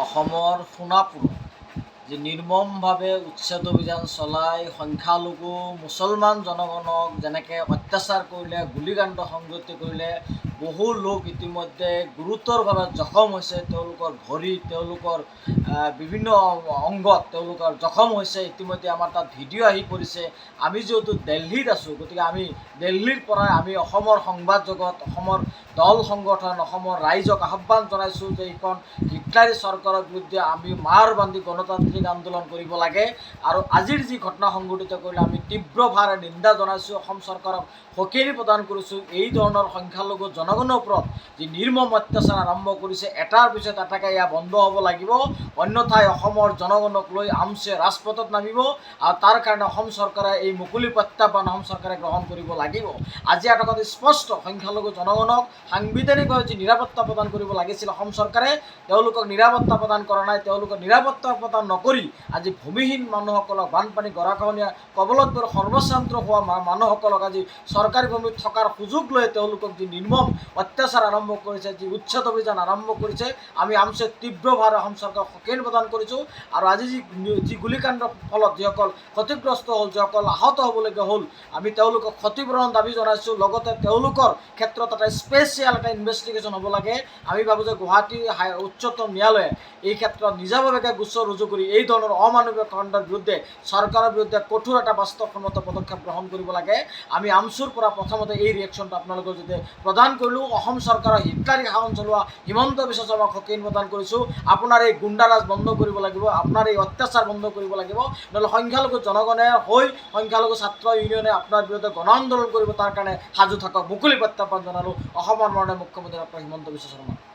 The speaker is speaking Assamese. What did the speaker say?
অসমৰ সোণাপুৰত যি নিৰ্মমভাৱে উচ্ছেদ অভিযান চলাই সংখ্যালঘু মুছলমান জনগণক যেনেকৈ অত্যাচাৰ কৰিলে, গুলীকাণ্ড সংঘটিত কৰিলে, বহু লোক ইতিমধ্যে গুৰুতৰভাৱে জখম হৈছে। তেওঁলোকৰ ভৰি, তেওঁলোকৰ বিভিন্ন অংগত তেওঁলোকৰ জখম হৈছে। ইতিমধ্যে আমাৰ তাত ভিডিঅ' আহি পৰিছে। আমি যিহেতু দিল্লীত আছোঁ, গতিকে আমি দিল্লীৰ পৰাই আমি অসমৰ সংবাদ জগত, অসমৰ দল সংগঠন, অসমৰ ৰাইজক আহ্বান জনাইছোঁ যে এইখন হিটলাৰী চৰকাৰৰ বিৰুদ্ধে আমি মাৰ বান্ধি গণতান্ত্ৰিক আন্দোলন কৰিব লাগে। আৰু আজিৰ যি ঘটনা সংঘটিত কৰিলে আমি তীব্ৰভাৱে নিন্দা জনাইছোঁ, অসম চৰকাৰক সকীয়ালি প্ৰদান কৰিছোঁ। এই ধৰণৰ সংখ্যালঘু জনগণৰ ওপৰত যি নিৰ্মম অত্যাচাৰ আৰম্ভ কৰিছে, এটাৰ পিছত এটাকৈ এয়া বন্ধ হ'ব লাগিব, অন্যথাই অসমৰ জনগণক লৈ আমছে ৰাজপথত নামিব। আৰু তাৰ কাৰণে অসম চৰকাৰে এই মুকলি প্ৰত্যাহ্বান অসম চৰকাৰে গ্ৰহণ কৰিব লাগিব। আজি এটা কথা স্পষ্ট, সংখ্যালঘু জনগণক সাংবিধানিকভাৱে যি নিৰাপত্তা প্ৰদান কৰিব লাগিছিল অসম চৰকাৰে, তেওঁলোকক নিৰাপত্তা প্ৰদান কৰা নাই। তেওঁলোকক নিৰাপত্তা প্ৰদান নকৰি আজি ভূমিহীন মানুহসকলক, বানপানী গৰাখহনীয়া কবলত পৰি সৰ্বশ্ৰান্ত হোৱা মানুহসকলক আজি চৰকাৰী ভূমিত থকাৰ সুযোগ লৈ তেওঁলোকক যি নিৰ্মম অত্যাচাৰ আৰম্ভ কৰিছে, যি উচ্ছেদ অভিযান আৰম্ভ কৰিছে, আমি আমছে তীব্ৰভাৱে অসম চৰকাৰক সকীয়ালি প্ৰদান কৰিছোঁ। আৰু আজি যি গুলীকাণ্ডৰ ফলত যিসকল ক্ষতিগ্ৰস্ত হ'ল, যিসকল আহত হ'বলগীয়া হ'ল, আমি তেওঁলোকক ক্ষতিপূৰণ দাবী জনাইছোঁ। লগতে তেওঁলোকৰ ক্ষেত্ৰত এটা স্পেচিয়েল এটা ইনভেষ্টিগেশ্যন হ'ব লাগে। আমি ভাবোঁ যে গুৱাহাটী উচ্চতম ন্যায়ালয়ে এই ক্ষেত্ৰত নিজাববীয়াকৈ গোচৰ ৰুজু কৰি এই ধৰণৰ অমানৱিক কাণ্ডৰ বিৰুদ্ধে চৰকাৰৰ বিৰুদ্ধে কঠোৰ এটা বাস্তৱসন্মত পদক্ষেপ গ্ৰহণ কৰিব লাগে। আমি আমচুৰ পৰা প্ৰথমতে এই ৰিয়েকশ্যনটো আপোনালোকৰ যাতে প্ৰদান কৰিলোঁ। অসম চৰকাৰৰ হিটলাৰী শাসন চলোৱা হিমন্ত বিশ্ব শৰ্মাক সকীয়ালি প্ৰদান কৰিছোঁ। আপোনাৰ এই গুণ্ডাৰাজ বন্ধ কৰিব লাগিব, আপোনাৰ এই অত্যাচাৰ বন্ধ কৰিব লাগিব, নহ'লে সংখ্যালঘু জনগণে হৈ সংখ্যালঘু ছাত্ৰ ইউনিয়নে আপোনাৰ বিৰুদ্ধে গণ আন্দোলন কৰিব। তাৰ কাৰণে সাজু থাকক। মুকলি প্ৰত্যাহ্বান জনালোঁ অসমৰ মাননীয় মুখ্যমন্ত্ৰী ডক্টৰ হিমন্ত বিশ্ব শৰ্মা।